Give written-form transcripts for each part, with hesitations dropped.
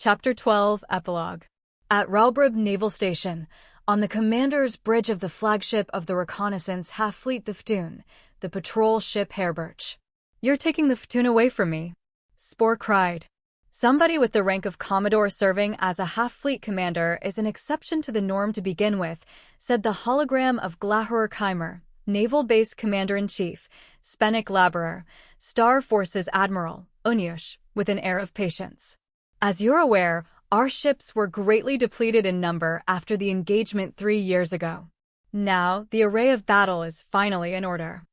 Chapter 12, Epilogue. At Raubrib Naval Station, on the commander's bridge of the flagship of the reconnaissance half-fleet the Ftun, the patrol ship Hairbirch. "You're taking the Ftun away from me," Spore cried. Somebody with the rank of Commodore serving as a half-fleet commander is an exception to the norm to begin with, said the hologram of Glahorer Keimer, Naval Base Commander-in-Chief, Spenik Laborer, Star Forces Admiral, Unyush, with an air of patience. "As you're aware, our ships were greatly depleted in number after the engagement 3 years ago. Now, the array of battle is finally in order.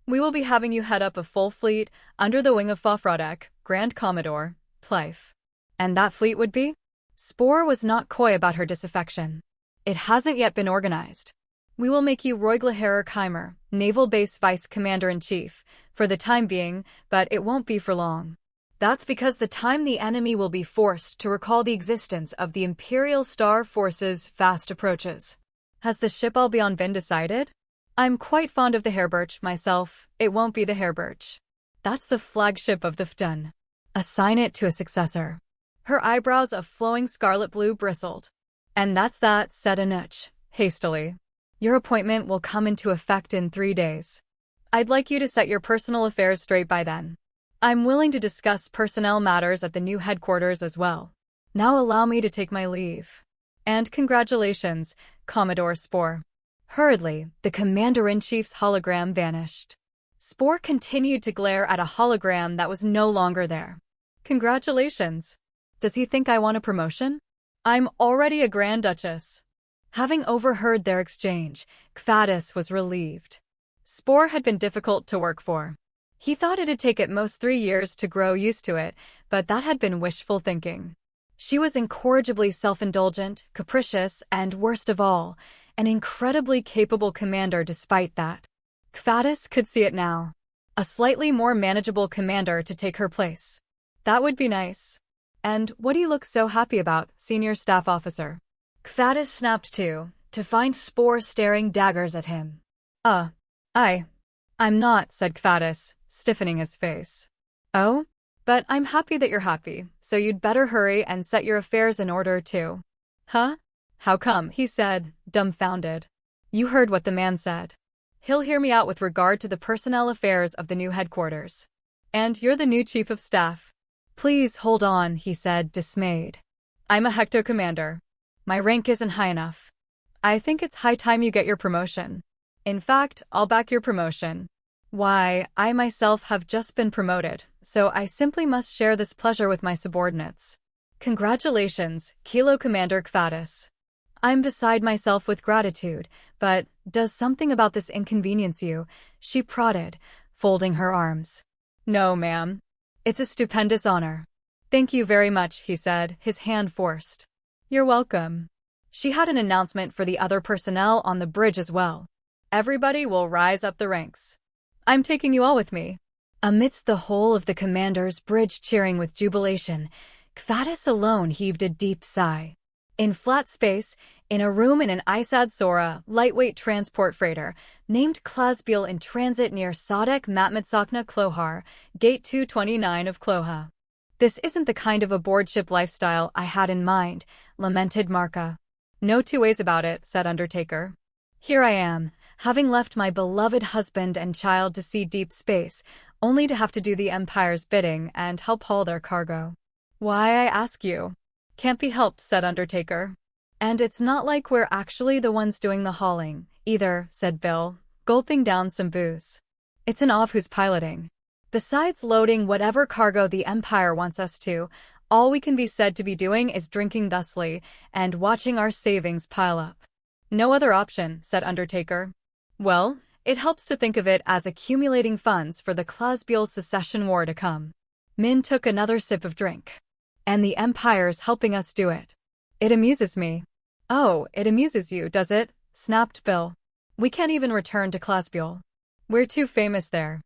We will be having you head up a full fleet under the wing of Fafrodek, Grand Commodore, Tlife." "And that fleet would be?" Spore was not coy about her disaffection. "It hasn't yet been organized. We will make you Roiglaherer Keimer, Naval Base Vice Commander-in-Chief, for the time being, but it won't be for long. That's because the time the enemy will be forced to recall the existence of the Imperial Star Forces fast approaches." "Has the ship all been decided?" "I'm quite fond of the Hairbirch myself. It won't be the Hairbirch. That's the flagship of the Ftun. Assign it to a successor." Her eyebrows of flowing scarlet blue bristled. "And that's that," said Anuch, hastily. "Your appointment will come into effect in 3 days. I'd like you to set your personal affairs straight by then. I'm willing to discuss personnel matters at the new headquarters as well. Now allow me to take my leave. And congratulations, Commodore Spore." Hurriedly, the Commander-in-Chief's hologram vanished. Spore continued to glare at a hologram that was no longer there. "Congratulations. Does he think I want a promotion? I'm already a Grand Duchess." Having overheard their exchange, Kvatis was relieved. Spore had been difficult to work for. He thought it'd take at most 3 years to grow used to it, but that had been wishful thinking. She was incorrigibly self-indulgent, capricious, and worst of all, an incredibly capable commander despite that. Kvatis could see it now. A slightly more manageable commander to take her place. That would be nice. "And what do you look so happy about, Senior Staff Officer?" Kvatis snapped to find Spore staring daggers at him. I'm not," said Kvatis, stiffening his face. "Oh? But I'm happy that you're happy, so you'd better hurry and set your affairs in order too." "Huh? How come?" he said, dumbfounded. "You heard what the man said. He'll hear me out with regard to the personnel affairs of the new headquarters. And you're the new Chief of Staff." "Please hold on," he said, dismayed. "I'm a Hecto Commander. My rank isn't high enough. I think it's high time you get your promotion. In fact, I'll back your promotion. Why, I myself have just been promoted, so I simply must share this pleasure with my subordinates." "Congratulations, Kilo Commander Kvatis. I'm beside myself with gratitude, but does something about this inconvenience you?" she prodded, folding her arms. "No, ma'am. It's a stupendous honor." "Thank you very much," he said, his hand forced. "You're welcome." She had an announcement for the other personnel on the bridge as well. "Everybody will rise up the ranks. I'm taking you all with me." Amidst the whole of the commander's bridge cheering with jubilation, Kvatis alone heaved a deep sigh. In flat space, in a room in an Isad Sora lightweight transport freighter, named Klasbiel in transit near Sadek Matmatsakna Klohar, Gate 229 of Kloha. "This isn't the kind of aboard-ship lifestyle I had in mind," lamented Marka. "No two ways about it," said Undertaker. "Here I am, having left my beloved husband and child to see deep space, only to have to do the Empire's bidding and help haul their cargo. Why, I ask you?" "Can't be helped," said Undertaker. "And it's not like we're actually the ones doing the hauling, either," said Bill, gulping down some booze. "It's an Ov who's piloting. Besides loading whatever cargo the Empire wants us to, all we can be said to be doing is drinking thusly and watching our savings pile up." "No other option," said Undertaker. "Well, it helps to think of it as accumulating funds for the Klasbiel secession war to come." Min took another sip of drink. "And the Empire's helping us do it. It amuses me." "Oh, it amuses you, does it?" snapped Bill. "We can't even return to Klasbiel. We're too famous there."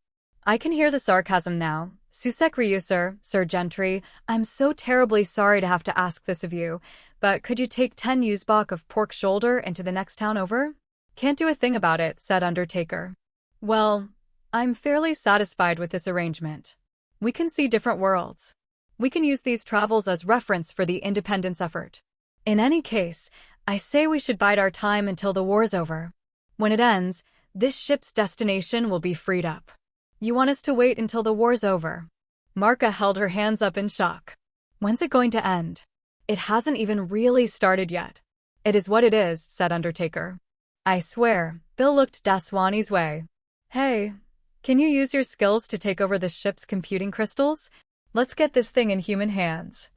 I can hear the sarcasm now. "Susek Ryusur, Sir Gentry, I'm so terribly sorry to have to ask this of you, but could you take 10 Uzbek of pork shoulder into the next town over?" "Can't do a thing about it," said Undertaker. "Well, I'm fairly satisfied with this arrangement. We can see different worlds. We can use these travels as reference for the independence effort. In any case, I say we should bide our time until the war's over. When it ends, this ship's destination will be freed up. You want us to wait until the war's over? Marka held her hands up in shock. When's it going to end? It hasn't even really started yet. It is what it is, said Undertaker. I swear, Bill looked Daswani's way. Hey, can you use your skills to take over the ship's computing crystals? Let's get this thing in human hands.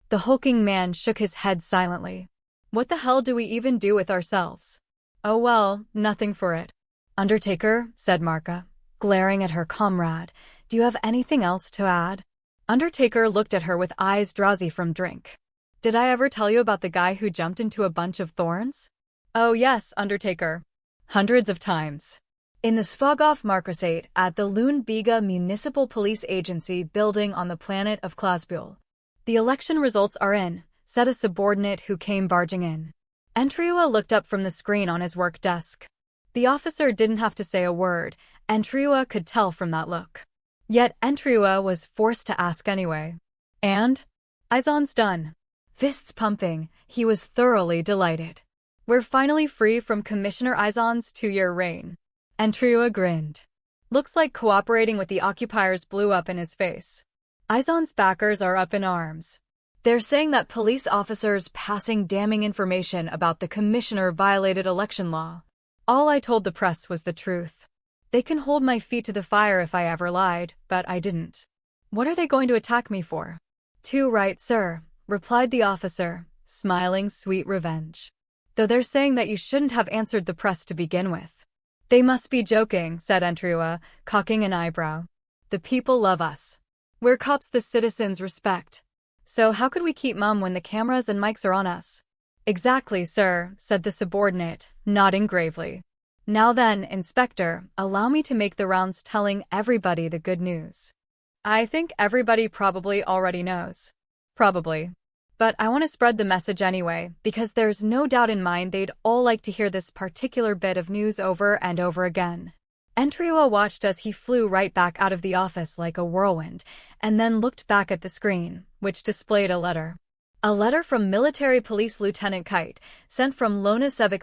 The hulking man shook his head silently. What the hell do we even do with ourselves? Oh well, nothing for it. Undertaker, said Marka, glaring at her comrade, do you have anything else to add? Undertaker looked at her with eyes drowsy from drink. Did I ever tell you about the guy who jumped into a bunch of thorns? Oh yes, Undertaker. Hundreds of times. In the Svogov Marquisate at the Lune-Biga Municipal Police Agency building on the planet of Klasbul. The election results are in, said a subordinate who came barging in. Entriua looked up from the screen on his work desk. The officer didn't have to say a word, Entriua could tell from that look. Yet Entriua was forced to ask anyway. And? Izan's done. Fists pumping, he was thoroughly delighted. We're finally free from Commissioner Izan's 2-year reign. Entriua grinned. Looks like cooperating with the occupiers blew up in his face. Izan's backers are up in arms. They're saying that police officers passing damning information about the commissioner violated election law. All I told the press was the truth. They can hold my feet to the fire if I ever lied, but I didn't. What are they going to attack me for? Too right, sir, replied the officer, smiling sweet revenge. Though they're saying that you shouldn't have answered the press to begin with. They must be joking, said Entriua, cocking an eyebrow. The people love us. We're cops the citizens respect. So how could we keep mum when the cameras and mics are on us? Exactly, sir, said the subordinate, nodding gravely. Now then, Inspector, allow me to make the rounds telling everybody the good news. I think everybody probably already knows. Probably. But I want to spread the message anyway, because there's no doubt in mind they'd all like to hear this particular bit of news over and over again. Entriua watched as he flew right back out of the office like a whirlwind, and then looked back at the screen, which displayed a letter. A letter from Military Police Lieutenant Kite, sent from Lonasevic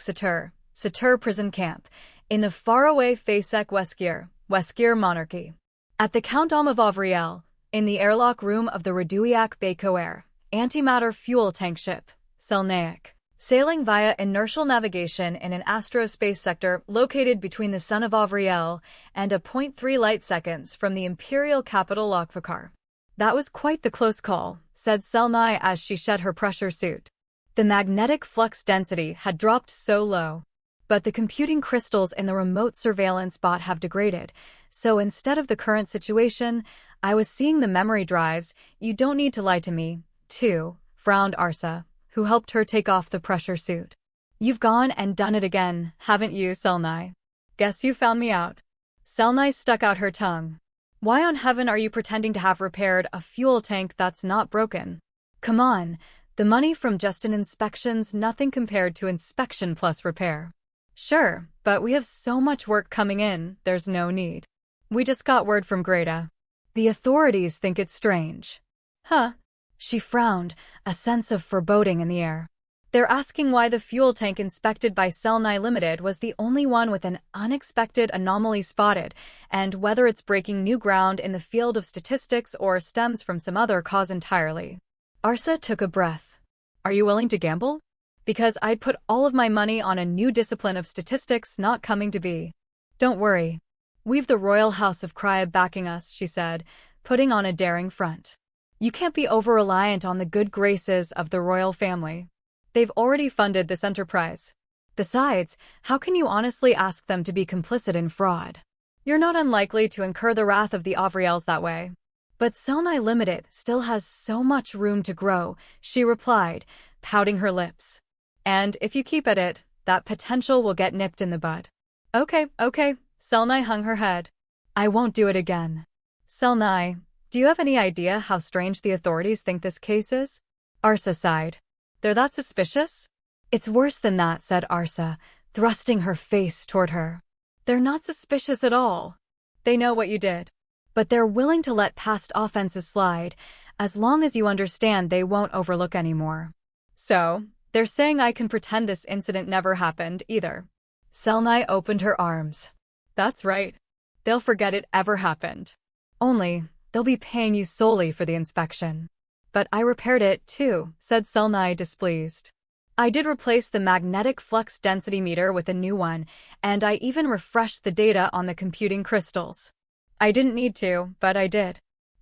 Satur prison camp, in the faraway Fasek Weskir monarchy. At the Countdom of Avriel, in the airlock room of the Raduiak Bakoer, antimatter fuel tank ship, Selnaic, sailing via inertial navigation in an astrospace sector located between the sun of Avriel and a 0.3 light seconds from the imperial capital Lokvakar. That was quite the close call, said Selnai as she shed her pressure suit. The magnetic flux density had dropped so low. But the computing crystals in the remote surveillance bot have degraded, so instead of the current situation, I was seeing the memory drives. You don't need to lie to me, too, frowned Arsa, who helped her take off the pressure suit. You've gone and done it again, haven't you, Selnai? Guess you found me out. Selnai stuck out her tongue. Why on heaven are you pretending to have repaired a fuel tank that's not broken? Come on, the money from just an inspection's nothing compared to inspection plus repair. Sure, but we have so much work coming in, there's no need. We just got word from Greta. The authorities think it's strange. Huh? She frowned, a sense of foreboding in the air. They're asking why the fuel tank inspected by Selnai Limited was the only one with an unexpected anomaly spotted, and whether it's breaking new ground in the field of statistics or stems from some other cause entirely. Arsa took a breath. Are you willing to gamble? Because I'd put all of my money on a new discipline of statistics not coming to be. Don't worry. We've the Royal House of Cryab backing us, she said, putting on a daring front. You can't be over-reliant on the good graces of the royal family. They've already funded this enterprise. Besides, how can you honestly ask them to be complicit in fraud? You're not unlikely to incur the wrath of the Avriels that way. But Selnai Limited still has so much room to grow, she replied, pouting her lips. And if you keep at it, that potential will get nipped in the bud. Okay, Selnai hung her head. I won't do it again. Selnai, do you have any idea how strange the authorities think this case is? Arsa sighed. They're that suspicious? It's worse than that, said Arsa, thrusting her face toward her. They're not suspicious at all. They know what you did. But they're willing to let past offenses slide, as long as you understand they won't overlook anymore. So, they're saying I can pretend this incident never happened either. Selnai opened her arms. That's right. They'll forget it ever happened. Only, they'll be paying you solely for the inspection. But I repaired it too, said Selnai, displeased. I did replace the magnetic flux density meter with a new one, and I even refreshed the data on the computing crystals. I didn't need to, but I did.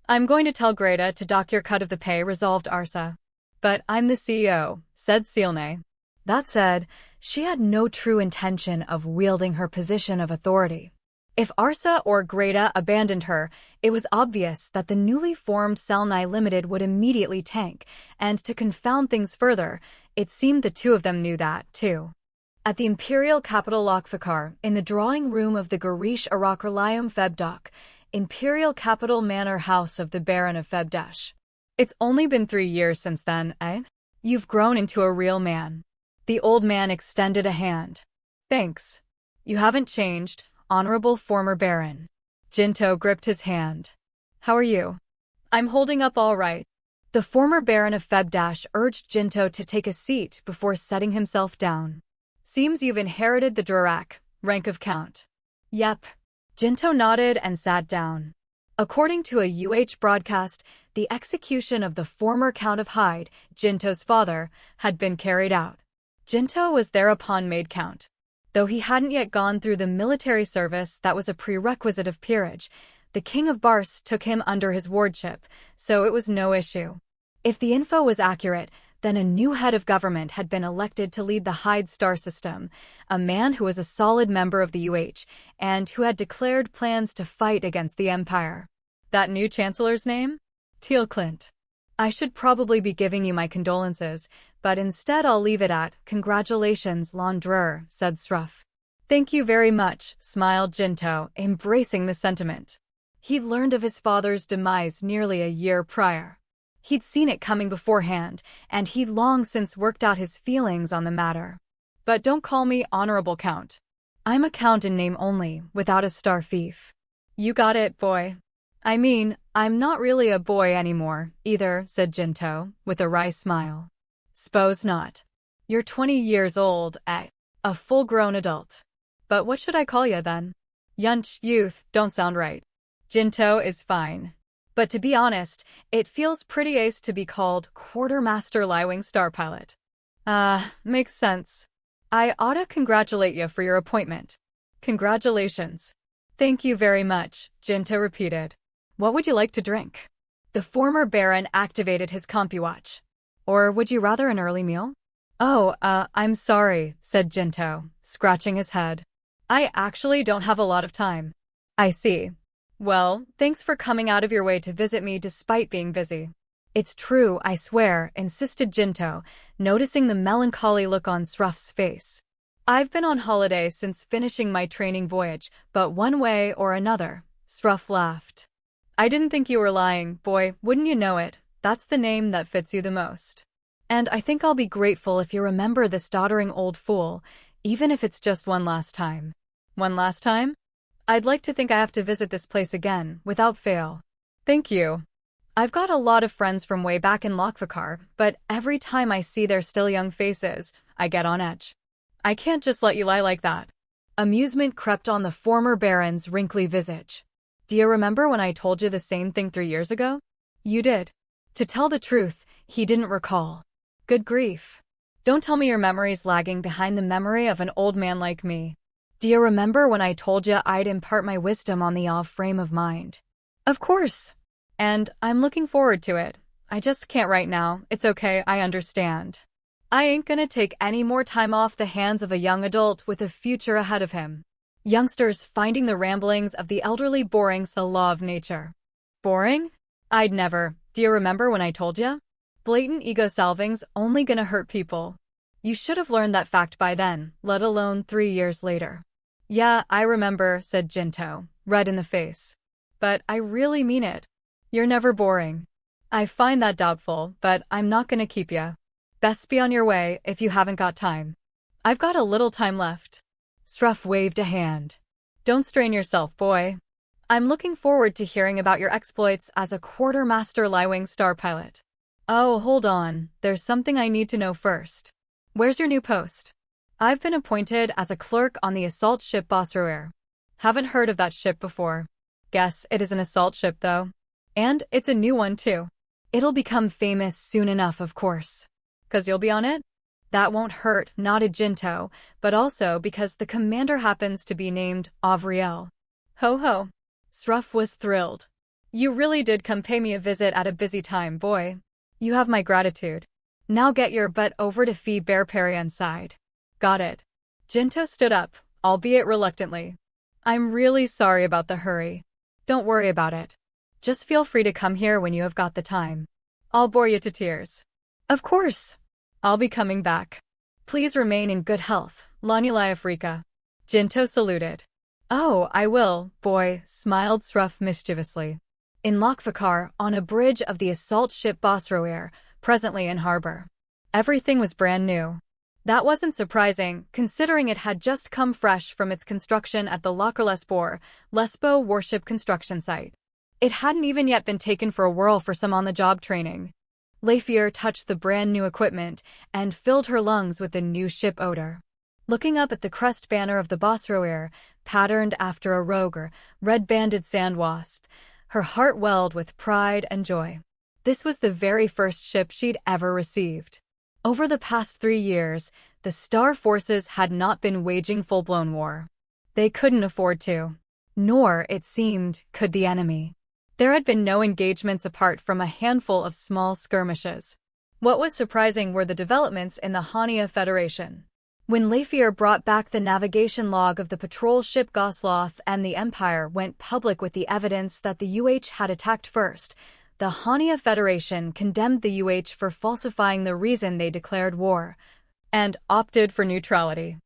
I'm going to tell Greta to dock your cut of the pay, resolved Arsa. But I'm the CEO, said Selnai. That said, she had no true intention of wielding her position of authority. If Arsa or Greta abandoned her, it was obvious that the newly formed Selnai Limited would immediately tank, and to confound things further, it seemed the two of them knew that, too. At the imperial capital Lokfakar, in the drawing room of the Garish Arakralayum Febdok, imperial capital manor house of the Baron of Febdesh. It's only been 3 years since then, eh? You've grown into a real man. The old man extended a hand. Thanks. You haven't changed, Honorable former Baron. Jinto gripped his hand. How are you? I'm holding up all right. The former Baron of Febdash urged Jinto to take a seat before setting himself down. Seems you've inherited the Durak, rank of Count. Yep. Jinto nodded and sat down. According to a UH broadcast, the execution of the former Count of Hyde, Jinto's father, had been carried out. Jinto was thereupon made Count. Though he hadn't yet gone through the military service that was a prerequisite of peerage, the King of Bars took him under his wardship, so it was no issue. If the info was accurate, then a new head of government had been elected to lead the Hyde star system, a man who was a solid member of the UH, and who had declared plans to fight against the Empire. That new chancellor's name? Teal Clint. I should probably be giving you my condolences, but instead I'll leave it at, congratulations, Laundreur, said Sruff. Thank you very much, smiled Jinto, embracing the sentiment. He'd learned of his father's demise nearly a year prior. He'd seen it coming beforehand, and he'd long since worked out his feelings on the matter. But don't call me Honorable Count. I'm a Count in name only, without a star fief. You got it, boy. I mean, I'm not really a boy anymore, either, said Jinto, with a wry smile. S'pose not. You're 20 years old, eh? A full-grown adult. But what should I call you then? Yunch, youth, don't sound right. Jinto is fine. But to be honest, it feels pretty ace to be called Quartermaster Liewing Star Pilot. Makes sense. I oughta congratulate you for your appointment. Congratulations. Thank you very much, Jinto repeated. What would you like to drink? The former Baron activated his CompuWatch. Or would you rather an early meal? Oh, I'm sorry, said Jinto, scratching his head. I actually don't have a lot of time. I see. Well, thanks for coming out of your way to visit me despite being busy. It's true, I swear, insisted Jinto, noticing the melancholy look on Sruff's face. I've been on holiday since finishing my training voyage, but one way or another, Sruff laughed. I didn't think you were lying, boy, wouldn't you know it? That's the name that fits you the most. And I think I'll be grateful if you remember this doddering old fool, even if it's just one last time. One last time? I'd like to think I have to visit this place again, without fail. Thank you. I've got a lot of friends from way back in Lokfakar, but every time I see their still young faces, I get on edge. I can't just let you lie like that. Amusement crept on the former Baron's wrinkly visage. Do you remember when I told you the same thing 3 years ago? You did. To tell the truth, he didn't recall. Good grief. Don't tell me your memory's lagging behind the memory of an old man like me. Do you remember when I told you I'd impart my wisdom on the off frame of mind? Of course. And I'm looking forward to it. I just can't right now. It's okay, I understand. I ain't gonna take any more time off the hands of a young adult with a future ahead of him. Youngsters finding the ramblings of the elderly boring a law of nature. Boring? I'd never. Do you remember when I told you? Blatant ego salving's only gonna hurt people. You should have learned that fact by then, let alone 3 years later. Yeah, I remember, said Jinto, red in the face. But I really mean it. You're never boring. I find that doubtful, but I'm not gonna keep ya. Best be on your way if you haven't got time. I've got a little time left. Sruff waved a hand. Don't strain yourself, boy. I'm looking forward to hearing about your exploits as a quartermaster Liewing star pilot. Oh, hold on, there's something I need to know first. Where's your new post? I've been appointed as a clerk on the assault ship Bosroer. Haven't heard of that ship before. Guess it is an assault ship though. And it's a new one too. It'll become famous soon enough, of course. 'Cause you'll be on it? That won't hurt, nodded Jinto, but also because the commander happens to be named Avriel. Ho ho. Sruff was thrilled. You really did come pay me a visit at a busy time, boy. You have my gratitude. Now get your butt over to Phi Bearparian's side. Got it. Jinto stood up, albeit reluctantly. I'm really sorry about the hurry. Don't worry about it. Just feel free to come here when you have got the time. I'll bore you to tears. Of course. I'll be coming back. Please remain in good health, Lanulai Afrika. Jinto saluted. Oh, I will, boy, smiled Sruff mischievously. In Lokvakar, on a bridge of the assault ship Bosroer, presently in harbor. Everything was brand new. That wasn't surprising, considering it had just come fresh from its construction at the Lakerlesbor, Lesbo warship construction site. It hadn't even yet been taken for a whirl for some on-the-job training. Lafier touched the brand-new equipment and filled her lungs with the new ship odor. Looking up at the crest banner of the Bosroer, patterned after a rogue or red-banded sand wasp, her heart welled with pride and joy. This was the very first ship she'd ever received. Over the past 3 years, the Star Forces had not been waging full-blown war. They couldn't afford to. Nor, it seemed, could the enemy. There had been no engagements apart from a handful of small skirmishes. What was surprising were the developments in the Hania Federation. When Lafier brought back the navigation log of the patrol ship Gosloth and the Empire went public with the evidence that the UH had attacked first, the Hania Federation condemned the UH for falsifying the reason they declared war, and opted for neutrality.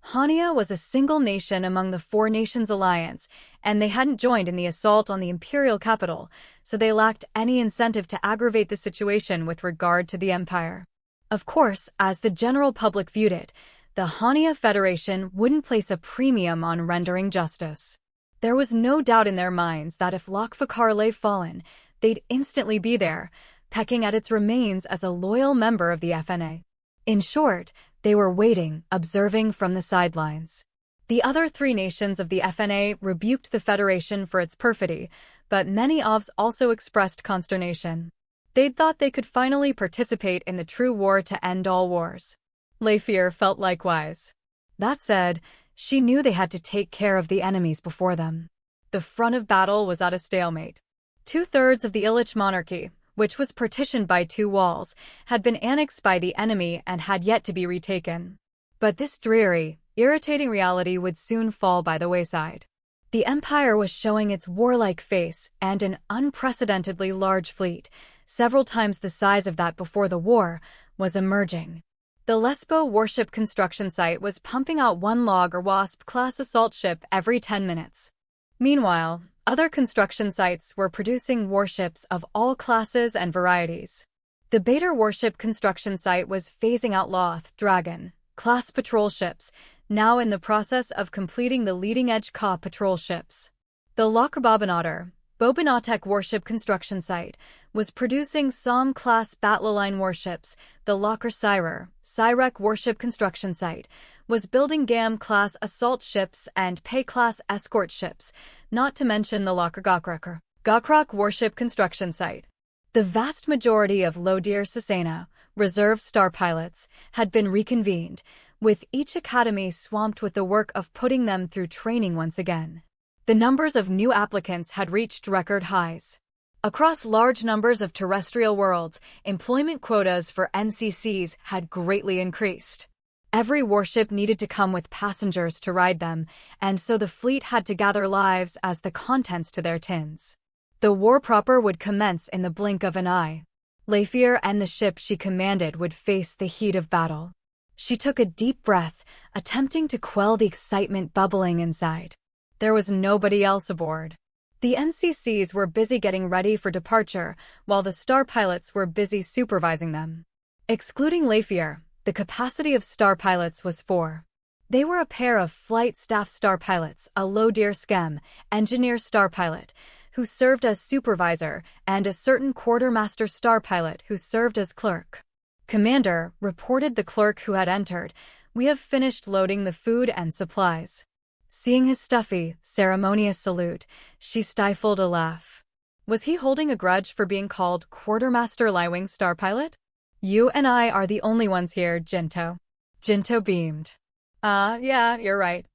Hania was a single nation among the 4 Nations Alliance, and they hadn't joined in the assault on the imperial capital, so they lacked any incentive to aggravate the situation with regard to the Empire. Of course, as the general public viewed it, the Hania Federation wouldn't place a premium on rendering justice. There was no doubt in their minds that if Lokvakar lay fallen, they'd instantly be there, pecking at its remains as a loyal member of the FNA. In short, they were waiting, observing from the sidelines. The other 3 nations of the FNA rebuked the Federation for its perfidy, but many OVs also expressed consternation. They'd thought they could finally participate in the true war to end all wars. Lafier felt likewise. That said, she knew they had to take care of the enemies before them. The front of battle was at a stalemate. 2/3 of the Illich monarchy, which was partitioned by 2 walls, had been annexed by the enemy and had yet to be retaken. But this dreary, irritating reality would soon fall by the wayside. The Empire was showing its warlike face, and an unprecedentedly large fleet, several times the size of that before the war, was emerging. The Lesbo warship construction site was pumping out 1 log or Wasp-class assault ship every 10 minutes. Meanwhile, other construction sites were producing warships of all classes and varieties. The Bader warship construction site was phasing out Loth, Dragon, class patrol ships, now in the process of completing the leading-edge Ka patrol ships. The Lokerbobanater, Bobanatek warship construction site, was producing Somme-class Battle-line warships. The Locker Cyrek warship construction site, was building GAM-class assault ships and Pei-class escort ships, not to mention the Locker Gokrak warship construction site. The vast majority of Lodir Sasena, reserve star pilots, had been reconvened, with each academy swamped with the work of putting them through training once again. The numbers of new applicants had reached record highs. Across large numbers of terrestrial worlds, employment quotas for NCCs had greatly increased. Every warship needed to come with passengers to ride them, and so the fleet had to gather lives as the contents to their tins. The war proper would commence in the blink of an eye. Lafier and the ship she commanded would face the heat of battle. She took a deep breath, attempting to quell the excitement bubbling inside. There was nobody else aboard. The NCCs were busy getting ready for departure, while the star pilots were busy supervising them. Excluding Lafier, the capacity of star pilots was 4. They were a pair of flight staff star pilots, a Lodir Skem, engineer star pilot, who served as supervisor, and a certain quartermaster star pilot who served as clerk. "Commander," reported the clerk who had entered, "we have finished loading the food and supplies." Seeing his stuffy, ceremonious salute, she stifled a laugh. Was he holding a grudge for being called Quartermaster Liewing Star Pilot? "You and I are the only ones here, Jinto." Jinto beamed. Yeah, you're right.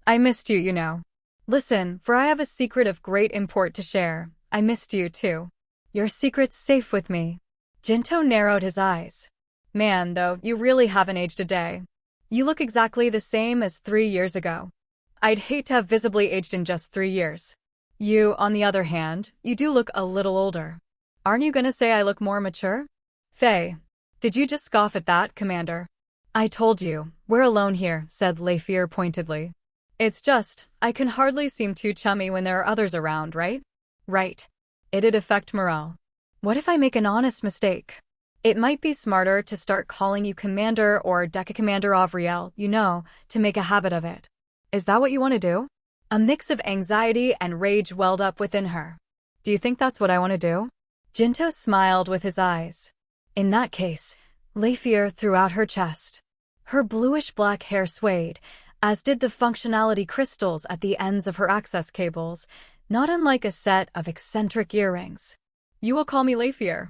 I missed you, you know. Listen, for I have a secret of great import to share. I missed you, too. Your secret's safe with me. Jinto narrowed his eyes. Man, though, you really haven't aged a day. You look exactly the same as 3 years ago. I'd hate to have visibly aged in just 3 years. You, on the other hand, you do look a little older. Aren't you gonna say I look more mature? Faye, did you just scoff at that, Commander? I told you, we're alone here, said Leifier pointedly. It's just, I can hardly seem too chummy when there are others around, right? Right. It'd affect morale. What if I make an honest mistake? It might be smarter to start calling you Commander or Deca Commander Avriel, you know, to make a habit of it. Is that what you want to do? A mix of anxiety and rage welled up within her. Do you think that's what I want to do? Jinto smiled with his eyes. In that case, Leifier threw out her chest. Her bluish-black hair swayed, as did the functionality crystals at the ends of her access cables, not unlike a set of eccentric earrings. You will call me Leifier.